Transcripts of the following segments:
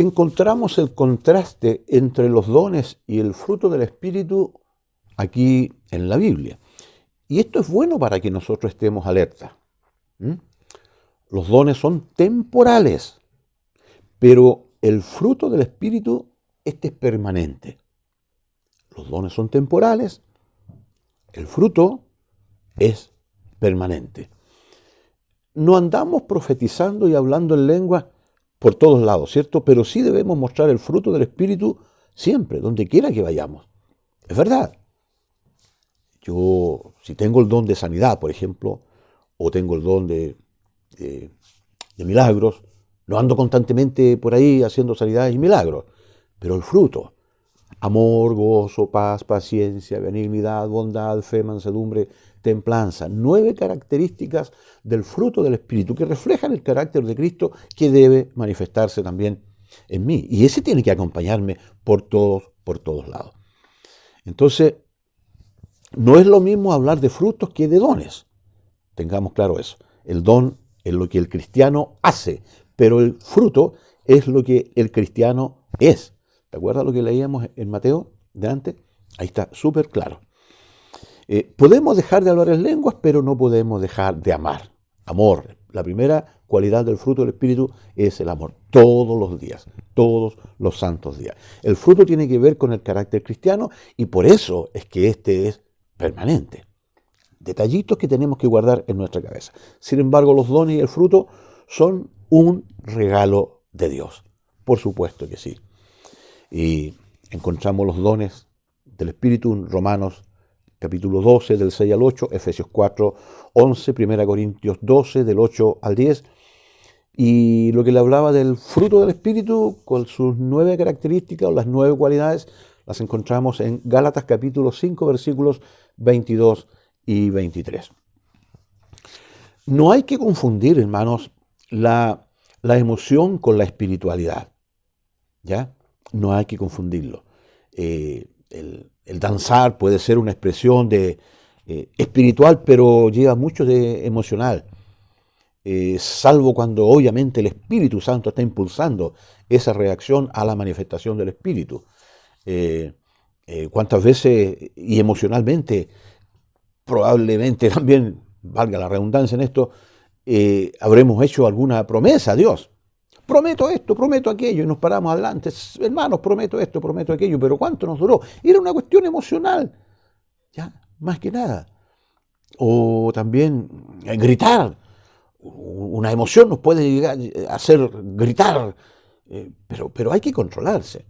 encontramos el contraste entre los dones y el fruto del Espíritu aquí en la Biblia. Y esto es bueno para que nosotros estemos alerta. Los dones son temporales, pero el fruto del Espíritu, este es permanente. Los dones son temporales, el fruto es permanente. No andamos profetizando y hablando en lengua por todos lados, ¿cierto? Pero sí debemos mostrar el fruto del Espíritu siempre, donde quiera que vayamos. Es verdad. Yo, si tengo el don de sanidad, por ejemplo, o tengo el don de milagros, no ando constantemente por ahí haciendo sanidades y milagros, pero el fruto, amor, gozo, paz, paciencia, benignidad, bondad, fe, mansedumbre, templanza, 9 características del fruto del Espíritu que reflejan el carácter de Cristo que debe manifestarse también en mí. Y ese tiene que acompañarme por todos lados. Entonces, no es lo mismo hablar de frutos que de dones. Tengamos claro eso. El don es lo que el cristiano hace, pero el fruto es lo que el cristiano es. ¿Te acuerdas lo que leíamos en Mateo de antes? Ahí está súper claro. Podemos dejar de hablar en lenguas, pero no podemos dejar de amar. Amor. La primera cualidad del fruto del Espíritu es el amor. Todos los días, todos los santos días. El fruto tiene que ver con el carácter cristiano y por eso es que este es permanente. Detallitos que tenemos que guardar en nuestra cabeza. Sin embargo, los dones y el fruto son un regalo de Dios. Por supuesto que sí. Y encontramos los dones del Espíritu en Romanos capítulo 12, del 6 al 8, Efesios 4, 11, 1 Corintios 12, del 8 al 10. Y lo que le hablaba del fruto del Espíritu, con sus 9 características o las 9 cualidades, las encontramos en Gálatas capítulo 5, versículos 22 y 23. No hay que confundir, hermanos, la emoción con la espiritualidad. ¿Ya? No hay que confundirlo. El danzar puede ser una expresión de espiritual, pero lleva mucho de emocional. Salvo cuando obviamente el Espíritu Santo está impulsando esa reacción a la manifestación del Espíritu. ¿Cuántas veces y emocionalmente, probablemente también, valga la redundancia en esto, habremos hecho alguna promesa a Dios? Prometo esto, prometo aquello, y nos paramos adelante. Hermanos, prometo esto, prometo aquello, pero ¿cuánto nos duró? Era una cuestión emocional, ya, más que nada. O también gritar. Una emoción nos puede llegar a hacer gritar, pero hay que controlarse.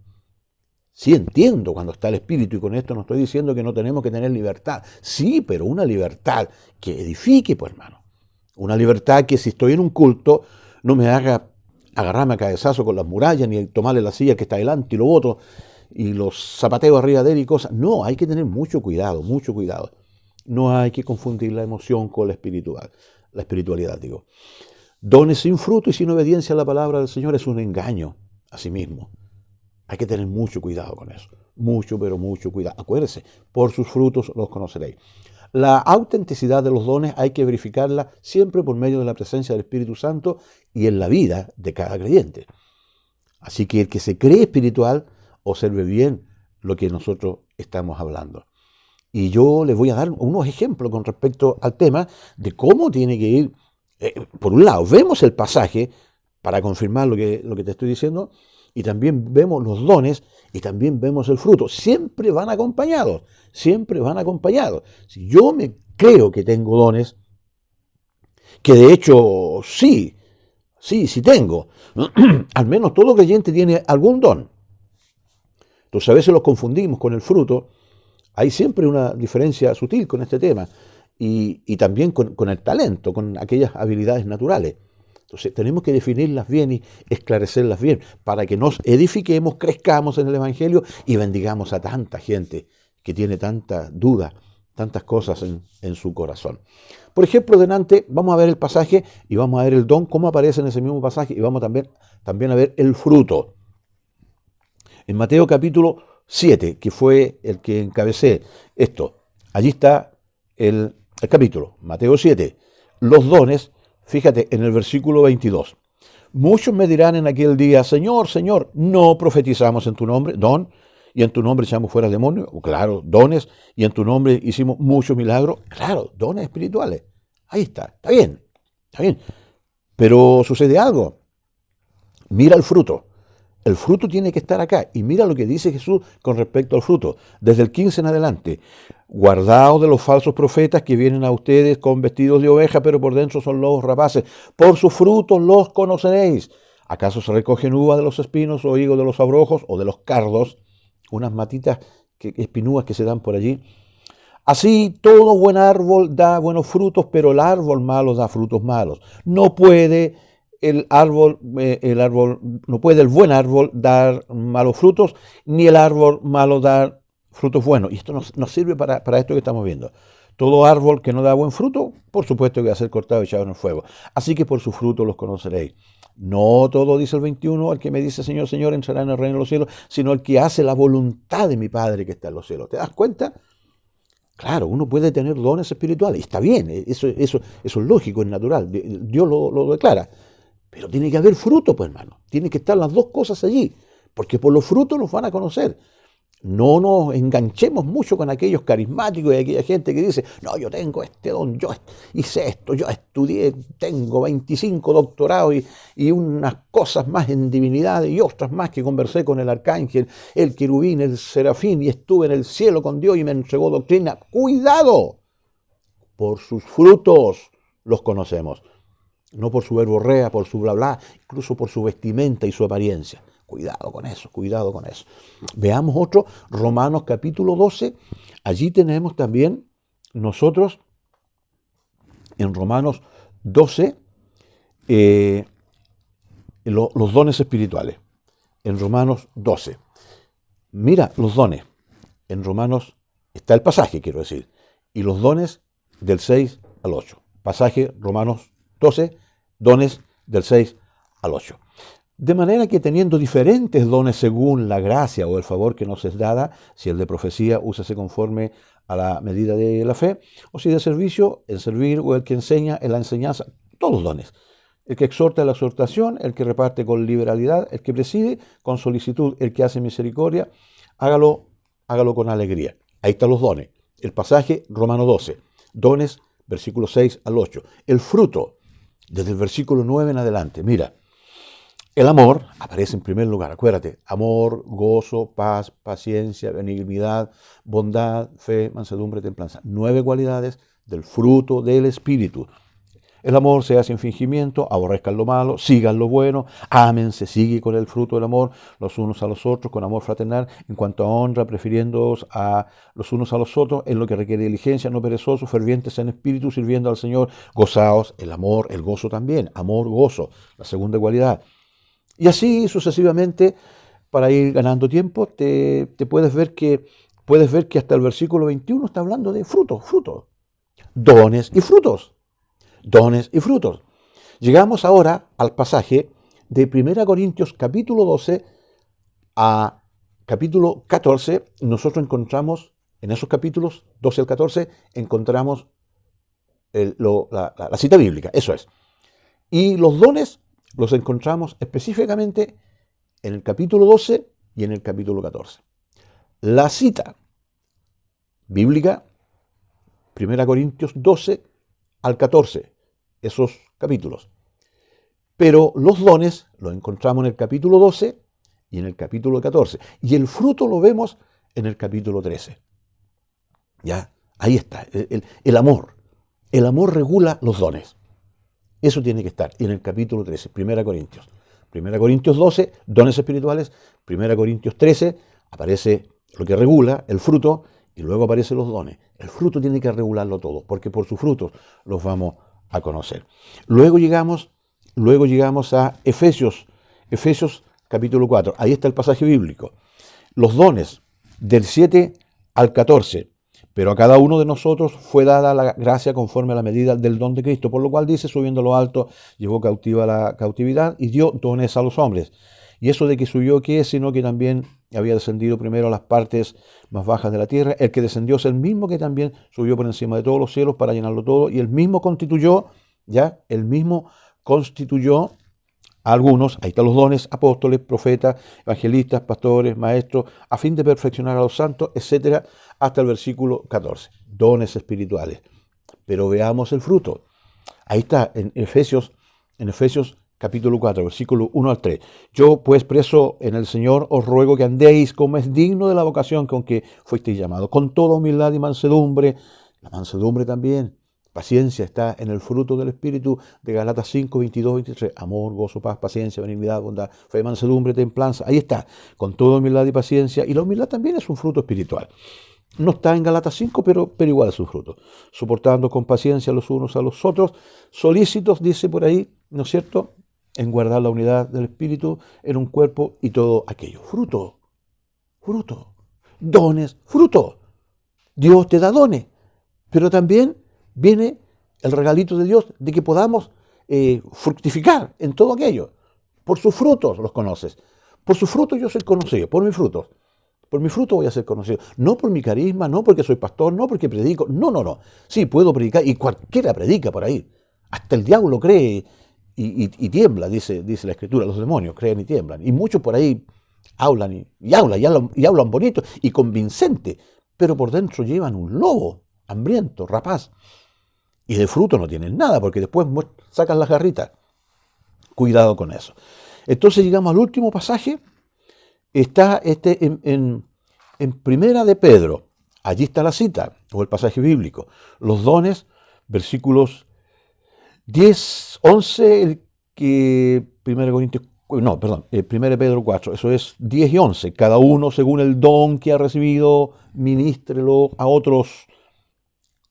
Sí entiendo cuando está el Espíritu, y con esto no estoy diciendo que no tenemos que tener libertad. Sí, pero una libertad que edifique, pues hermano. Una libertad que si estoy en un culto no me haga agarrarme a cabezazo con las murallas, ni tomarle la silla que está delante y lo boto, y los zapateo arriba de él y cosas. No, hay que tener mucho cuidado, mucho cuidado. No hay que confundir la emoción con la espiritualidad, digo. Dones sin fruto y sin obediencia a la palabra del Señor es un engaño a sí mismo. Hay que tener mucho cuidado con eso. Mucho, pero mucho cuidado. Acuérdense, por sus frutos los conoceréis. La autenticidad de los dones hay que verificarla siempre por medio de la presencia del Espíritu Santo y en la vida de cada creyente. Así que el que se cree espiritual observe bien lo que nosotros estamos hablando. Y yo les voy a dar unos ejemplos con respecto al tema de cómo tiene que ir. Por un lado, vemos el pasaje para confirmar lo que te estoy diciendo, y también vemos los dones y también vemos el fruto. Siempre van acompañados, siempre van acompañados. Si yo me creo que tengo dones, que de hecho sí tengo, al menos todo creyente tiene algún don. Entonces a veces los confundimos con el fruto. Hay siempre una diferencia sutil con este tema y también con el talento, con aquellas habilidades naturales. Entonces tenemos que definirlas bien y esclarecerlas bien para que nos edifiquemos, crezcamos en el Evangelio y bendigamos a tanta gente que tiene tantas dudas, tantas cosas en su corazón. Por ejemplo, delante vamos a ver el pasaje y vamos a ver el don, cómo aparece en ese mismo pasaje, y vamos también a ver el fruto. En Mateo capítulo 7, que fue el que encabecé esto, allí está el capítulo, Mateo 7, los dones. Fíjate en el versículo 22. Muchos me dirán en aquel día, Señor, Señor, no profetizamos en tu nombre, don, y en tu nombre echamos fuera demonios, claro, dones, y en tu nombre hicimos muchos milagros, claro, dones espirituales. Ahí está bien, está bien. Pero sucede algo, mira el fruto. El fruto tiene que estar acá. Y mira lo que dice Jesús con respecto al fruto. Desde el 15 en adelante. Guardaos de los falsos profetas que vienen a ustedes con vestidos de oveja, pero por dentro son lobos rapaces. Por sus frutos los conoceréis. ¿Acaso se recogen uvas de los espinos o higos de los abrojos o de los cardos? Unas matitas espinúas que se dan por allí. Así todo buen árbol da buenos frutos, pero el árbol malo da frutos malos. No puede no puede el buen árbol dar malos frutos, ni el árbol malo dar frutos buenos. Y esto nos sirve para esto que estamos viendo. Todo árbol que no da buen fruto, por supuesto que va a ser cortado y echado en el fuego. Así que por sus frutos los conoceréis. No todo, dice el 21, el que me dice Señor, Señor, entrará en el reino de los cielos, sino el que hace la voluntad de mi Padre que está en los cielos. ¿Te das cuenta? Claro, uno puede tener dones espirituales, y está bien, eso es lógico, es natural, Dios lo declara. Pero tiene que haber fruto, pues hermano. Tienen que estar las dos cosas allí. Porque por los frutos los van a conocer. No nos enganchemos mucho con aquellos carismáticos y aquella gente que dice, no, yo tengo este don, yo hice esto, yo estudié, tengo 25 doctorados y unas cosas más en divinidad y otras más que conversé con el arcángel, el querubín, el serafín y estuve en el cielo con Dios y me entregó doctrina. ¡Cuidado! Por sus frutos los conocemos. No por su verborrea, por su bla bla, incluso por su vestimenta y su apariencia. Cuidado con eso, cuidado con eso. Veamos otro, Romanos capítulo 12. Allí tenemos también nosotros, en Romanos 12, los dones espirituales. En Romanos 12. Mira los dones. En Romanos está el pasaje, quiero decir. Y los dones del 6 al 8. Pasaje Romanos 12, dones del 6 al 8. De manera que teniendo diferentes dones según la gracia o el favor que nos es dada, si el de profecía, úsase conforme a la medida de la fe, o si de servicio, el servir, o el que enseña en la enseñanza, todos dones. El que exhorta en la exhortación, el que reparte con liberalidad, el que preside con solicitud, el que hace misericordia, hágalo con alegría. Ahí están los dones. El pasaje, Romano 12, dones, versículos 6 al 8. El fruto, desde el versículo 9 en adelante. Mira, el amor aparece en primer lugar, acuérdate, amor, gozo, paz, paciencia, benignidad, bondad, fe, mansedumbre, templanza. 9 cualidades del fruto del Espíritu. El amor se hace sin fingimiento, aborrezcan lo malo, sigan lo bueno, ámense, sigue con el fruto del amor, los unos a los otros, con amor fraternal, en cuanto a honra, prefiriéndoos a los unos a los otros, en lo que requiere diligencia, no perezosos, fervientes en espíritu, sirviendo al Señor, gozaos, el amor, el gozo también, amor, gozo, la segunda cualidad. Y así sucesivamente, para ir ganando tiempo, te puedes ver que hasta el versículo 21 está hablando de frutos, dones y frutos. Dones y frutos. Llegamos ahora al pasaje de 1 Corintios capítulo 12 a capítulo 14. Nosotros encontramos, en esos capítulos 12 al 14, encontramos la cita bíblica, eso es. Y los dones los encontramos específicamente en el capítulo 12 y en el capítulo 14. La cita bíblica, 1 Corintios 12 al 14, esos capítulos. Pero los dones los encontramos en el capítulo 12 y en el capítulo 14. Y el fruto lo vemos en el capítulo 13. Ya, ahí está, el amor. El amor regula los dones. Eso tiene que estar en el capítulo 13, 1 Corintios. 1 Corintios 12, dones espirituales. 1 Corintios 13, aparece lo que regula, el fruto, y luego aparecen los dones. El fruto tiene que regularlo todo, porque por sus frutos los vamos a conocer. Luego llegamos a Efesios capítulo 4. Ahí está el pasaje bíblico. Los dones del 7 al 14. Pero a cada uno de nosotros fue dada la gracia conforme a la medida del don de Cristo, por lo cual dice, subiendo a lo alto, llevó cautiva la cautividad y dio dones a los hombres. Y eso de que subió, ¿qué es? Sino que también había descendido primero a las partes más bajas de la tierra. El que descendió es el mismo que también subió por encima de todos los cielos para llenarlo todo. Y el mismo constituyó A algunos, ahí están los dones, apóstoles, profetas, evangelistas, pastores, maestros, a fin de perfeccionar a los santos, etcétera, hasta el versículo 14. Dones espirituales. Pero veamos el fruto. Ahí está, en Efesios capítulo 4, versículo 1 al 3. Yo, pues, preso en el Señor, os ruego que andéis como es digno de la vocación con que fuisteis llamados, con toda humildad y mansedumbre. La mansedumbre también. Paciencia está en el fruto del Espíritu de Galatas 5, 22, 23. Amor, gozo, paz, paciencia, benignidad, bondad, fe, mansedumbre, templanza. Ahí está, con toda humildad y paciencia. Y la humildad también es un fruto espiritual. No está en Galatas 5, pero igual es un fruto. Soportando con paciencia los unos a los otros. Solícitos, dice por ahí, ¿no es cierto?, en guardar la unidad del Espíritu en un cuerpo y todo aquello. Fruto, fruto. Dones, fruto. Dios te da dones, pero también viene el regalito de Dios de que podamos fructificar en todo aquello. Por sus frutos los conoces. Por sus frutos yo soy conocido, por mis frutos. Por mi fruto voy a ser conocido. No por mi carisma, no porque soy pastor, no porque predico. No, no, no. Sí, puedo predicar y cualquiera predica por ahí. Hasta el diablo cree y tiembla, dice la Escritura. Los demonios creen y tiemblan. Y muchos por ahí hablan y hablan bonito y convincente, pero por dentro llevan un lobo hambriento, rapaz. Y de fruto no tienen nada, porque después sacan las garritas. Cuidado con eso. Entonces llegamos al último pasaje. Está en Primera de Pedro. Allí está la cita, o el pasaje bíblico. Los dones, versículos 10, 11, el que 1 Corintios, no, perdón, 1 Pedro 4, eso es 10 y 11. Cada uno según el don que ha recibido, ministrelo a otros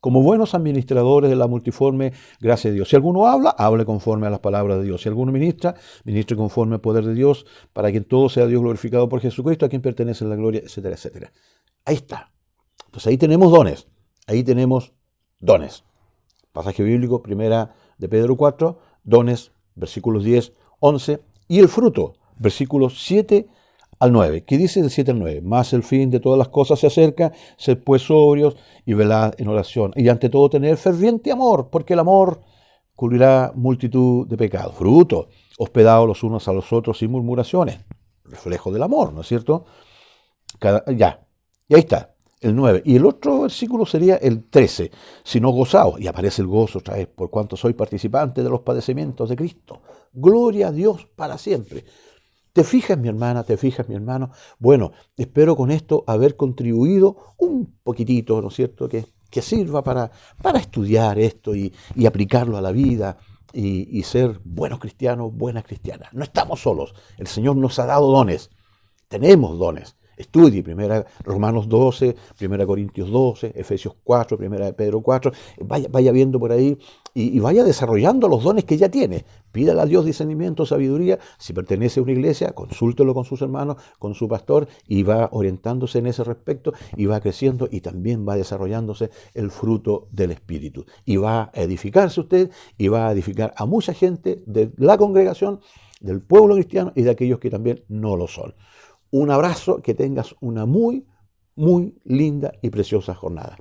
como buenos administradores de la multiforme gracia de Dios. Si alguno habla, hable conforme a las palabras de Dios. Si alguno ministra, ministre conforme al poder de Dios, para que en todo sea Dios glorificado por Jesucristo, a quien pertenece la gloria, etcétera, etcétera. Ahí está. Entonces ahí tenemos dones. Ahí tenemos dones. Pasaje bíblico, Primera de Pedro 4, dones, versículos 10, 11, y el fruto, versículos 7 al 9. ¿Qué dice del 7 al 9? Más el fin de todas las cosas se acerca, sed pues sobrios y velad en oración. Y ante todo tener ferviente amor, porque el amor cubrirá multitud de pecados. Fruto, hospedados los unos a los otros sin murmuraciones. Reflejo del amor, ¿no es cierto? Ya. Y ahí está, el 9. Y el otro versículo sería el 13. Si no gozaos, y aparece el gozo otra vez, por cuanto soy participante de los padecimientos de Cristo. Gloria a Dios para siempre. ¿Te fijas, mi hermana? ¿Te fijas, mi hermano? Bueno, espero con esto haber contribuido un poquitito, ¿no es cierto?, que sirva para estudiar esto y aplicarlo a la vida y ser buenos cristianos, buenas cristianas. No estamos solos. El Señor nos ha dado dones. Tenemos dones. Estudie Romanos 12, 1 Corintios 12, Efesios 4, 1 Pedro 4. Vaya viendo por ahí y vaya desarrollando los dones que ya tiene. Pídale a Dios discernimiento, sabiduría. Si pertenece a una iglesia, consúltelo con sus hermanos, con su pastor, y va orientándose en ese respecto y va creciendo y también va desarrollándose el fruto del Espíritu. Y va a edificarse usted y va a edificar a mucha gente de la congregación, del pueblo cristiano y de aquellos que también no lo son. Un abrazo, que tengas una muy, muy linda y preciosa jornada.